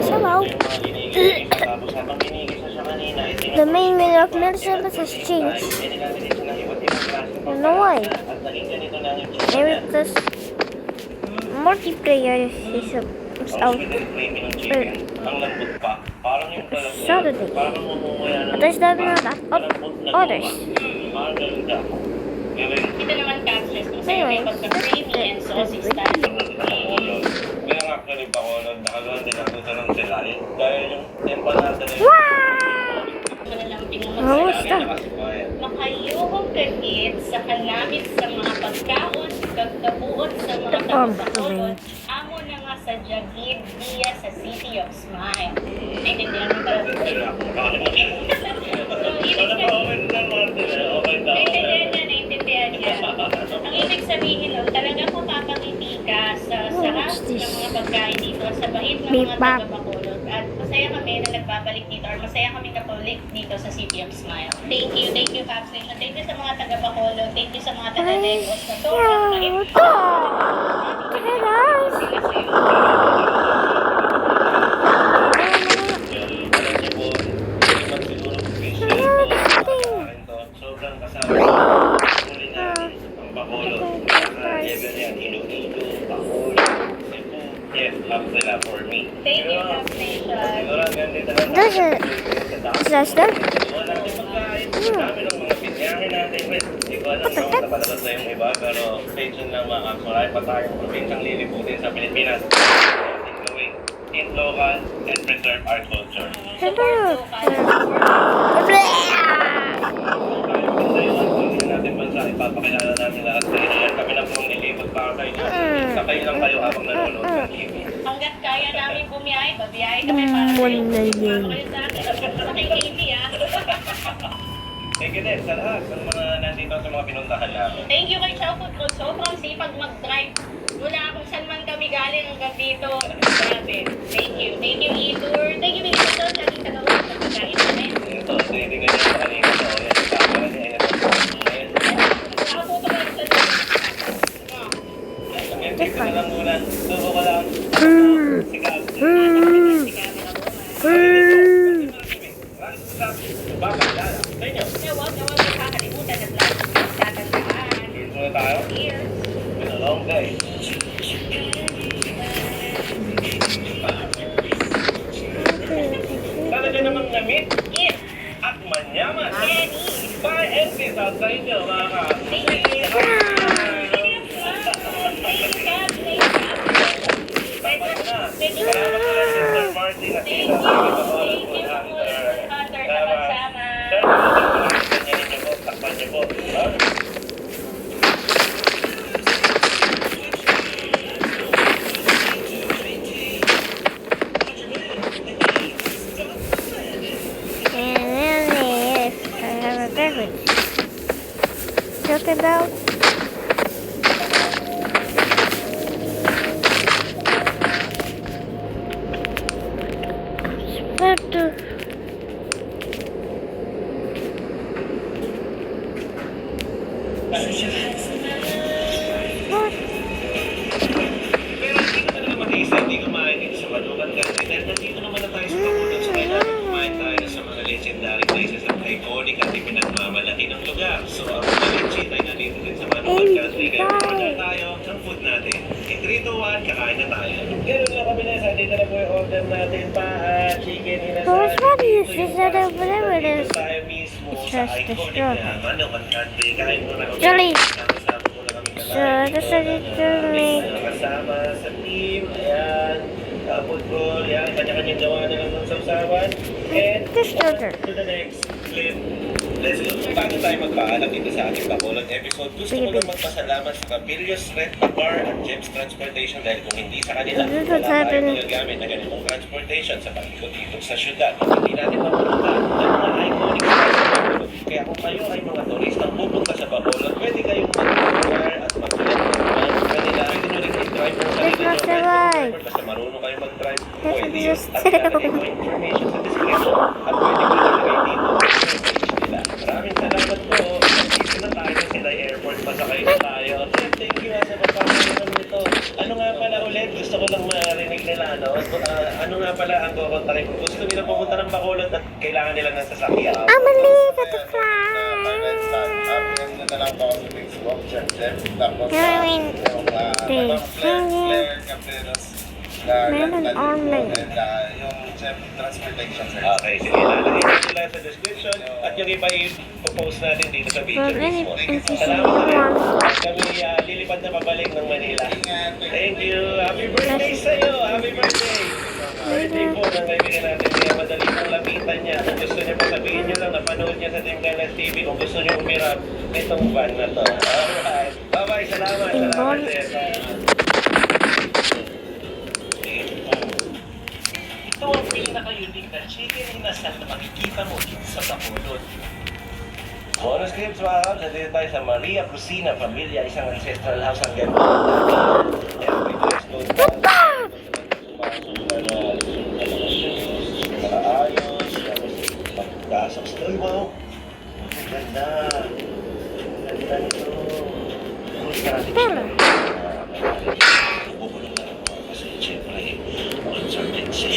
Hello. The main menu of mail service has changed. I don't know why. Maybe because multiplayer is out. Saturday. There's not others. Ito naman catches kung sa'yo may pagka-creamy and saucy style. Meron actually pa ako nun, nakagawa din ako sa nang sila. Dahil yung empanada na yun. Makayuhong kagit sa kanamit sa mga pagkaon, kagkabuot sa mga tagapakulot, amo na nga sa Jagid Dia sa City of Smile. Naintindihan mo ba? Naintindihan niya. Ang ibig sabihin nun, talaga kung papangiti ka sa sarap ng mga pagkain dito, sa bahid ng mga tagapakulot. At masaya kami na nagbabalik dito or masaya kami kapalik dito sa City of Smile. Thank you, Fab Station. Thank you sa mga taga-Bacolod. Thank you sa mga taga-Negos na sobrang bait. Sobrang kasama. Ang Bacolod. Iloilo, Bacolod. Yes, love nila for me. Thank you, Fab Station. Siguro ang ganda talaga. Does it? Is that? Wala natin pagkain. Dami ng mga pinyahin natin. Hindi ko alam kung napalabas na yung iba, pero pension lang mga marami pa tayong probinsyang liliputin sa Pilipinas. Eat local and preserve our culture. Support Natin bansa, ipapakilala natin lahat sa inyo. Yan kami lang pong nilipot para kayo. Sakay lang kayo habang nanonood ng TV. hanggat kaya namin bumiyahe, babiyahe kami para sa iyo. Kayo sa akin, sakay TV Thank you din sa lahat, sa mga nandito sa mga pinuntahan namin. Thank you kay Chow Food. Sobrang sipag mag-drive. Mula kung saan man kami galing hanggang dito. Grabe. Thank you, E-Tour. Thank you, Minister. Laging tagawag sa pagkain namin. Ito, titignan niyo sa kanina to. Yan, kamera niya. Ayan. Nakaputo ka lang sa Ayan, dito na lang muna. Subo ko lang. Sigaw. Bakit dala? Sa inyo. Huwag kakalimutan at lahat. Tatandaan. Cheers muna tayo. Cheers. Been a long day. Talaga namang namit Yes. at manyaman. Kenny. Bye, Elvis. Out sa inyo, mga Thank you. Tama na. Salamat na lang, Mr. Martin. At kita sa mga Bacolod po, Hunter. Sir, ganyan niyo po. Takpan niyo po. Talk about Pero hindi ko talaga mag-isa, hindi kumain dito sa Balugan kasi dahil nandito naman na tayo sa Bacolod, so kailangan kumain tayo sa mga legendary places at iconic at ipinagmamalaki ng lugar. So ang mga legend ay nandito din sa Balugan kasi kaya order tayo ng food natin. In 3, 2, 1, kakain na tayo. Ganun lang kami na, dito na po yung order natin pa, chicken inasal. What's funny is that whatever it is, Tayo mismo it's sa just iconic destroyed. na Manokan Country. Kain muna kami. Actually, Kasama muna kami so I decided to make kasama sa team, ayan, football, ayan, kanya-kanyang gawa na lang ng sausawan. And this order. to the next clip. Let's go. Bago tayo magpaalam dito sa ating Bacolod episode, gusto ko lang magpasalamat sa Cabillos Rent a Car at Jeps Transportation dahil kung hindi sa kanila, This is wala what's tayong happening. magagamit na ganitong transportation sa pag-ikot-ikot sa syudad. Hindi natin mapunta ng mga iconic spots sa Bacolod. Kaya kung kayo ay mga turistang pupunta sa Bacolod, pwede kayong mag-car at mag-rent. Pwede nyo rin i-drive ng sarili nyo. That's not right. Basta marunong kayo mag-drive, That's pwede yun. just At ilalagay ko information sa description at pwede ko ilagay dito sa page nila. Maraming salamat po. Dito na tayo sa Silay Airport. Pasakay na tayo. Thank you sa pagpapalitan nito. Ano nga pala ulit? Gusto ko lang marinig nila, no? Ano nga pala ang kukontakin ko? Gusto nila pumunta ng Bacolod at kailangan nila ng sasakyan. I'm a little fly. Meron online. Okay, sige. Lalagay ko sila sa description at yung iba i-post natin dito sa video Well, then mismo. it's Salamat ulit. one. At kami lilipad na pabalik ng Manila. Thank you. Happy birthday sa'yo. Happy birthday. Birthday po ng kaibigan natin. Kaya madali pong lapitan niya. Kung gusto niya pa sabihin niyo lang, napanood niya sa Team Kailan TV. Kung gusto niyo umirap, itong van na to. Alright. Bye-bye. Salamat. Salamat, sir. Ito ang pinaka-unique na chicken inasal na makikita mo dito sa Bacolod. Bonus clips mga kaps, nandito tayo sa Maria Cusina Familia, isang ancestral house ang ganda. Every dress code pa. Pumasok na na mga shoes, nakaayos, tapos magkasok sila. Uy, wow! Ang ganda! Ang ganda nito. Bubulong na ako kasi siyempre, uncertain siya.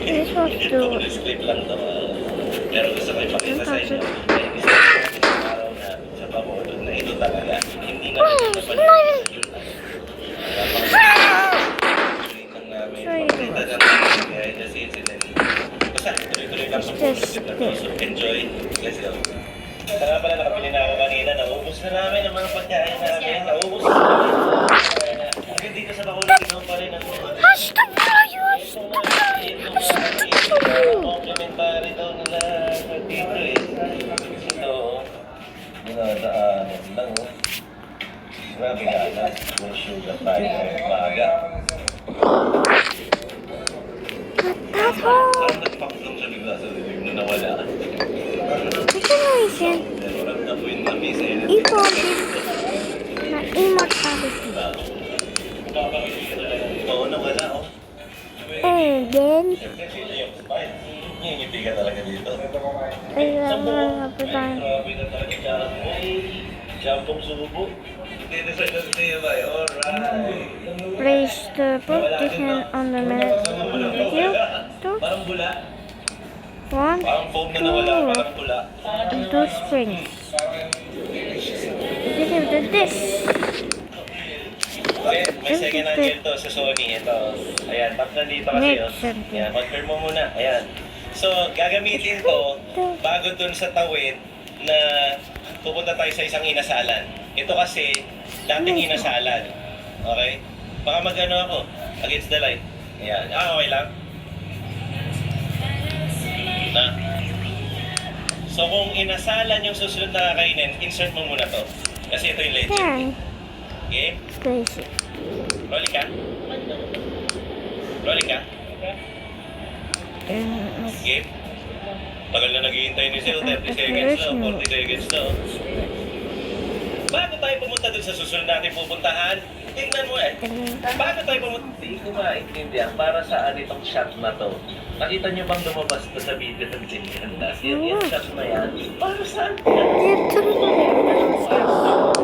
This was the Bonus clip lang ito. Pero gusto ko ipakita sa inyo. Isa araw na sa Bacolod na ito talaga. Hindi na ito na panahon sa Yutan. Lang namin. Makita lang namin kaya just incident. Basta tuloy-tuloy lang sa positive na to. So enjoy. Let's go. Kaya pala nakapili na ako kanina. Naubos na namin ang mga pagkain namin. Naubos na namin. Hanggang dito sa Bacolod, ikaw pa rin ang hashtag tayo. complimentary daw nila dito eh. Ito, dinadaanan lang oh. Grabe ganas, may sugar tayo ngayong maaga. Parang nagpaklong sa bigla sa bibig na nawala. Situation. Pero ramdam mo yung tamis eh. Ito na immortality. Oo, nawala oh. And then, Ngingiti ka talaga dito. ayun mga kapatid. Grabe na talaga dyan. Jampong subo. Dito sa kasi ba? Alright. Place the partition on the minute on the video. Parang bula. One, Parang foam na nawala. Parang bula. and two springs. This is this. May second angle to sa Sony. Ito. Ayan, tap na dito kasi. Ayan, confirm mo muna. Ayan. So, gagamitin to bago dun sa tawid na pupunta tayo sa isang inasalan. Ito kasi, dating inasalan. Okay? Baka mag-ano ako, against the light. Ayan. Okay lang? Na? So, kung inasalan yung susunod na kakainin, insert mo muna to. Kasi ito yung legend. Here, Game? place it. Rolling ka? Rolling ka? Game? Tagal na naghihintay ni Sel, 30 seconds na, 40 seconds na. Bago tayo pumunta dun sa susunod natin pupuntahan, tingnan mo eh. Bago tayo pumunta, hindi ko maintindihan para saan itong shot na to. Nakita niyo bang lumabas ko sa video ng Sinihandas? Yung shot na yan, para saan?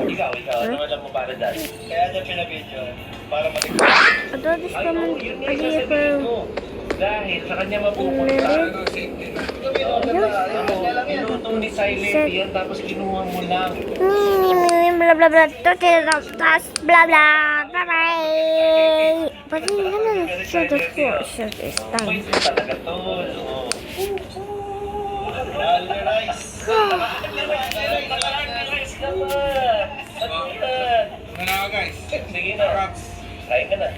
Ikaw, ano alam mo para dyan? Kaya dyan pinabidyo, para matignan. Although this Ay, comment, yun I nga yung give sasabihin her ko. Dahil sa kanya mapupunta. Inuto ni Silent yan, tapos kinuha mo lang. blah blah blah, blah blah, bye bye. But you know, so the force is done. Pwede talaga to. Alrice. Alrice ka ba? Guys. Sige na. Kain ka na.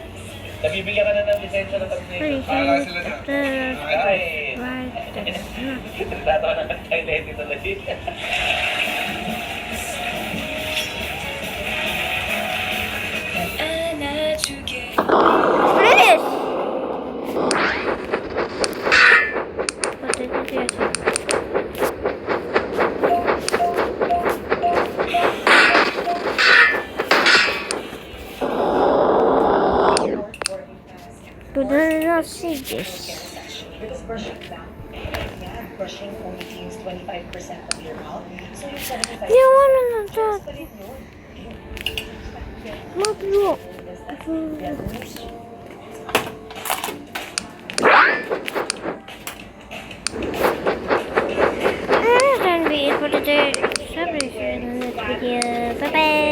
Nabibigyan ka na ng lisensya ng tabi. Ay. Tatawa na tayo na ito na dito. Please. But I don't see this. Because brushing only cleans 25% of your mouth. So yung 75% You wanna know pa rin yun. what? video. Bye-bye.